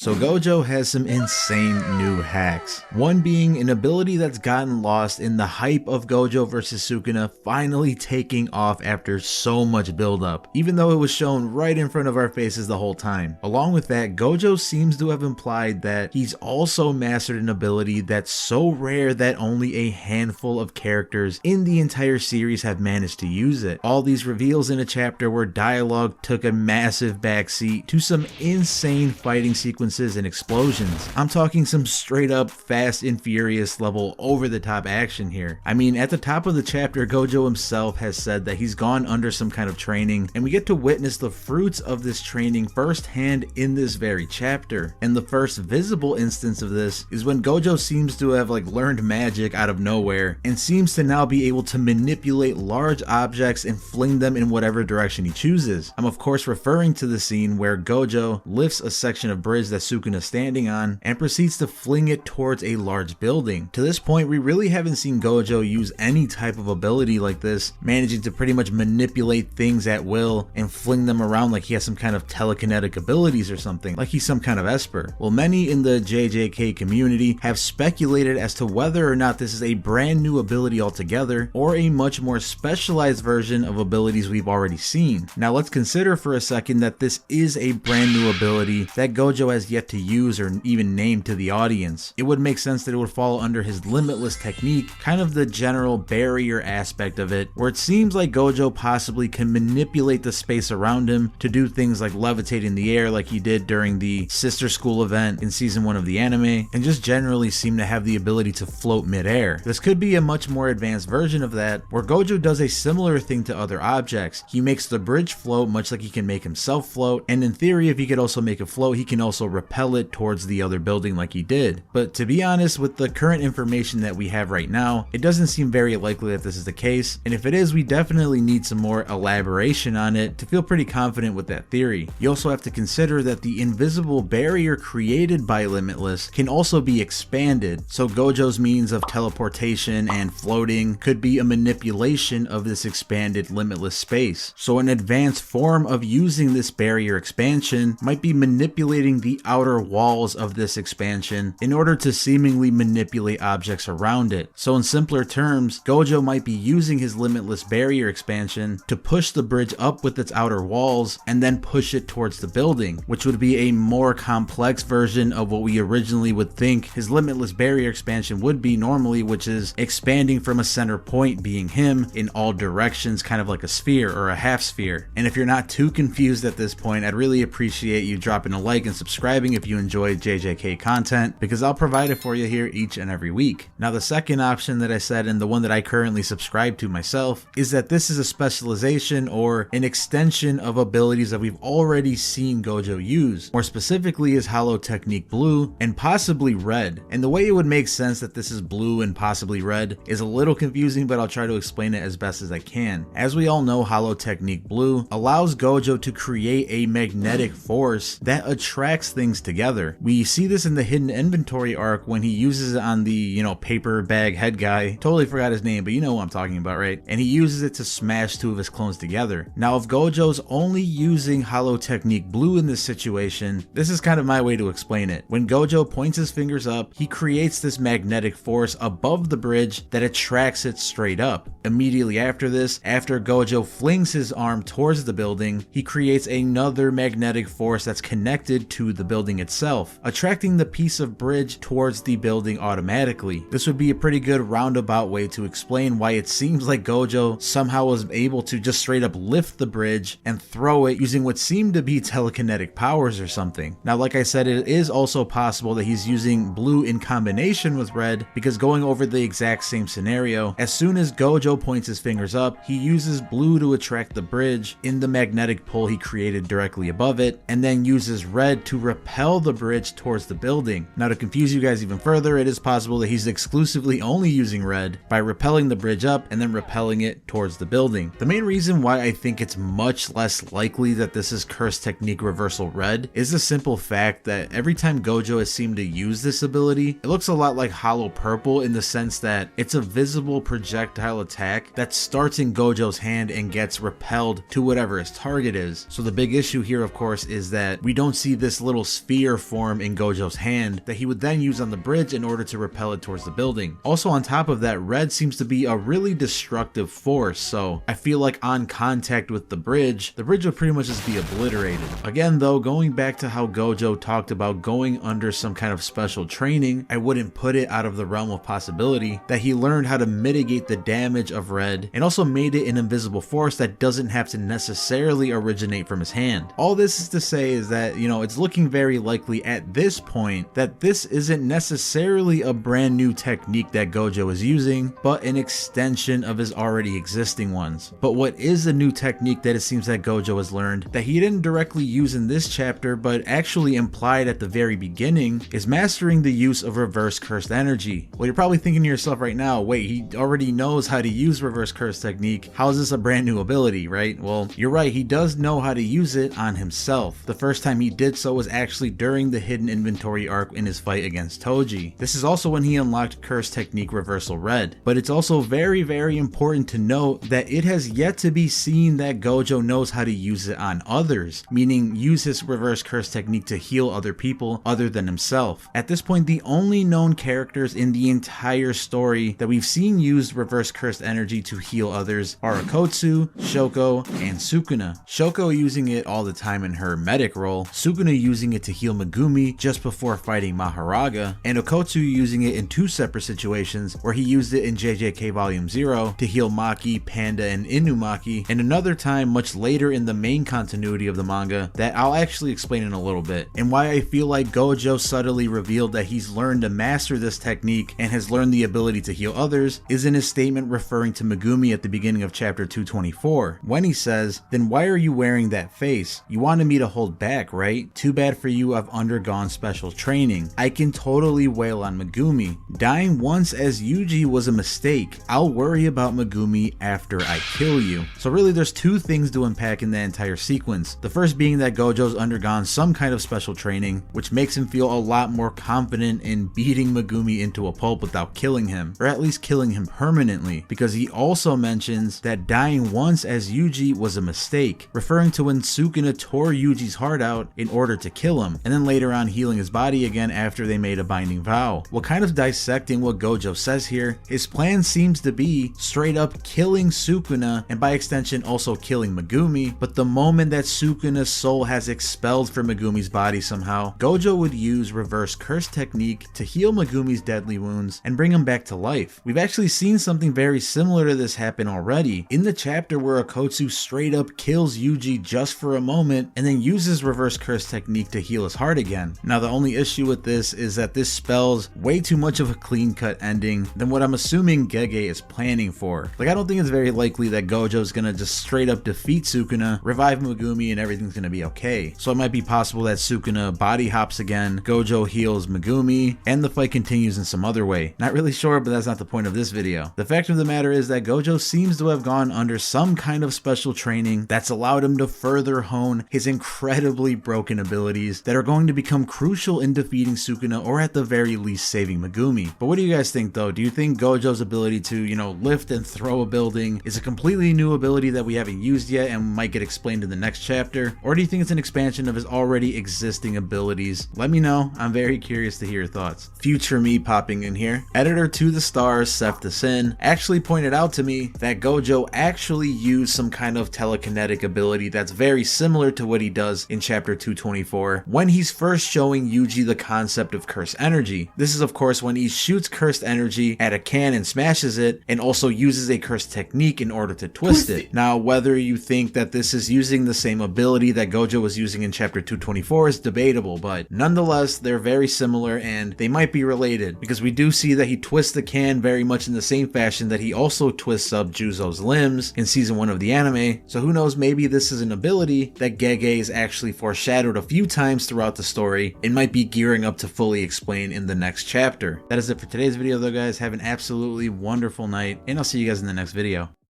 So Gojo has some insane new hacks. One being an ability that's gotten lost in the hype of Gojo versus Sukuna finally taking off after so much buildup, even though it was shown right in front of our faces the whole time. Along with that, Gojo seems to have implied that he's also mastered an ability that's so rare that only a handful of characters in the entire series have managed to use it. All these reveals in a chapter where dialogue took a massive backseat to some insane fighting sequences and explosions. I'm talking some straight up Fast and Furious level over the top action here. I mean, at the top of the chapter, Gojo himself has said that he's gone under some kind of training, and we get to witness the fruits of this training firsthand in this very chapter. And the first visible instance of this is when Gojo seems to have learned magic out of nowhere and seems to now be able to manipulate large objects and fling them in whatever direction he chooses. I'm of course referring to the scene where Gojo lifts a section of bridge that Sukuna is standing on and proceeds to fling it towards a large building. To this point, we really haven't seen Gojo use any type of ability like this, managing to pretty much manipulate things at will and fling them around like he has some kind of telekinetic abilities or something, like he's some kind of Esper. Well, many in the JJK community have speculated as to whether or not this is a brand new ability altogether or a much more specialized version of abilities we've already seen. Now let's consider for a second that this is a brand new ability that Gojo has yet to use or even name to the audience. It would make sense that it would fall under his limitless technique, kind of the general barrier aspect of it, where it seems like Gojo possibly can manipulate the space around him to do things like levitate in the air like he did during the Sister School event in season 1 of the anime, and just generally seem to have the ability to float midair. This could be a much more advanced version of that, where Gojo does a similar thing to other objects. He makes the bridge float much like he can make himself float, and in theory, if he could also make it float, he can also repel it towards the other building like he did. But to be honest, with the current information that we have right now, it doesn't seem very likely that this is the case, and if it is, we definitely need some more elaboration on it to feel pretty confident with that theory. You also have to consider that the invisible barrier created by Limitless can also be expanded, so Gojo's means of teleportation and floating could be a manipulation of this expanded limitless space. So an advanced form of using this barrier expansion might be manipulating the outer walls of this expansion in order to seemingly manipulate objects around it. So in simpler terms, Gojo might be using his limitless barrier expansion to push the bridge up with its outer walls and then push it towards the building, which would be a more complex version of what we originally would think his limitless barrier expansion would be normally, which is expanding from a center point being him in all directions, kind of like a sphere or a half sphere. And if you're not too confused at this point, I'd really appreciate you dropping a like and subscribing if you enjoy JJK content, because I'll provide it for you here each and every week. Now the second option that I said, and the one that I currently subscribe to myself, is that this is a specialization or an extension of abilities that we've already seen Gojo use. More specifically is Hollow Technique Blue and possibly Red. And the way it would make sense that this is blue and possibly red is a little confusing, but I'll try to explain it as best as I can. As we all know, Hollow Technique Blue allows Gojo to create a magnetic force that attracts things together. We see this in the Hidden Inventory arc when he uses it on the, paper bag head guy. Totally forgot his name, but you know what I'm talking about, right? And he uses it to smash two of his clones together. Now, if Gojo's only using Hollow Technique Blue in this situation, this is kind of my way to explain it. When Gojo points his fingers up, he creates this magnetic force above the bridge that attracts it straight up. Immediately after this, after Gojo flings his arm towards the building, he creates another magnetic force that's connected to the building itself, attracting the piece of bridge towards the building automatically. This would be a pretty good roundabout way to explain why it seems like Gojo somehow was able to just straight up lift the bridge and throw it using what seemed to be telekinetic powers or something. Now, like I said, it is also possible that he's using blue in combination with red, because going over the exact same scenario, as soon as Gojo points his fingers up, he uses blue to attract the bridge in the magnetic pull he created directly above it, and then uses red to repel the bridge towards the building. Now, to confuse you guys even further, it is possible that he's exclusively only using red by repelling the bridge up and then repelling it towards the building. The main reason why I think it's much less likely that this is Curse Technique Reversal Red is the simple fact that every time Gojo has seemed to use this ability, it looks a lot like Hollow Purple in the sense that it's a visible projectile attack that starts in Gojo's hand and gets repelled to whatever his target is. So the big issue here, of course, is that we don't see this little sphere form in Gojo's hand that he would then use on the bridge in order to repel it towards the building. Also on top of that, red seems to be a really destructive force, so I feel like on contact with the bridge would pretty much just be obliterated. Again though, going back to how Gojo talked about going under some kind of special training, I wouldn't put it out of the realm of possibility that he learned how to mitigate the damage of red and also made it an invisible force that doesn't have to necessarily originate from his hand. All this is to say is that, you know, it's looking very likely at this point that this isn't necessarily a brand new technique that Gojo is using, but an extension of his already existing ones. But what is a new technique that it seems that Gojo has learned that he didn't directly use in this chapter but actually implied at the very beginning is mastering the use of reverse cursed energy. Well, you're probably thinking to yourself right now, wait, he already knows how to use reverse curse technique. How is this a brand new ability, right? Well, you're right, he does know how to use it on himself. The first time he did so was actually during the hidden inventory arc in his fight against Toji. This is also when he unlocked curse technique reversal red. But it's also very, very important to note that it has yet to be seen that Gojo knows how to use it on others, meaning use his reverse curse technique to heal other people other than himself. At this point, the only known characters in the entire story that we've seen use reverse cursed energy to heal others are Okotsu, Shoko, and Sukuna. Shoko using it all the time in her medic role, Sukuna using it to heal Megumi just before fighting Maharaga, and Okotsu using it in two separate situations where he used it in JJK Volume 0 to heal Maki, Panda, and Inumaki, and another time much later in the main continuity of the manga that I'll actually explain in a little bit. And why I feel like Gojo subtly revealed that he's learned to master this technique and has learned the ability to heal others is in his statement referring to Megumi at the beginning of chapter 224, when he says, "Then why are you wearing that face? You wanted me to hold back, right? Too bad for you, I've undergone special training." I can totally wail on Megumi. Dying once as Yuji was a mistake. I'll worry about Megumi after I kill you. So really there's two things to unpack in that entire sequence. The first being that Gojo's undergone some kind of special training, which makes him feel a lot more confident in beating Megumi into a pulp without killing him, or at least killing him permanently, because he also mentions that dying once as Yuji was a mistake, referring to when Sukuna tore Yuji's heart out in order to kill him, and then later on healing his body again after they made a binding vow. Well, kind of dissecting what Gojo says here, his plan seems to be straight up killing Sukuna and by extension also killing Megumi, but the moment that Sukuna's soul has expelled from Megumi's body somehow, Gojo would use reverse curse technique to heal Megumi's deadly wounds and bring him back to life. We've actually seen something very similar to this happen already in the chapter where Okotsu straight up kills Yuji just for a moment and then uses reverse curse technique to heal his heart again. Now the only issue with this is that this spells way too much of a clean cut ending than what I'm assuming Gege is planning for. Like, I don't think it's very likely that Gojo's gonna just straight up defeat Sukuna, revive Megumi, and everything's gonna be okay. So it might be possible that Sukuna body hops again, Gojo heals Megumi, and the fight continues in some other way. Not really sure, but that's not the point of this video. The fact of the matter is that Gojo seems to have gone under some kind of special training that's allowed him to further hone his incredibly broken abilities that are going to become crucial in defeating Sukuna, or at the very least saving Megumi. But what do you guys think though? Do you think Gojo's ability to, you know, lift and throw a building is a completely new ability that we haven't used yet and might get explained in the next chapter? Or do you think it's an expansion of his already existing abilities? Let me know. I'm very curious to hear your thoughts. Future me popping in here. Editor to the stars, Seth the Sin, actually pointed out to me that Gojo actually used some kind of telekinetic ability that's very similar to what he does in chapter 224 when he's first showing Yuji the concept of cursed energy. This is of course when he shoots cursed energy at a can and smashes it, and also uses a cursed technique in order to twist it. Now, whether you think that this is using the same ability that Gojo was using in chapter 224 is debatable, but nonetheless they're very similar and they might be related, because we do see that he twists the can very much in the same fashion that he also twists up Juzo's limbs in season 1 of the anime. So who knows, maybe this is an ability that Gege is actually foreshadowed a few times throughout the story and might be gearing up to fully explain in the next chapter. That is it for today's video though guys. Have an absolutely wonderful night and I'll see you guys in the next video.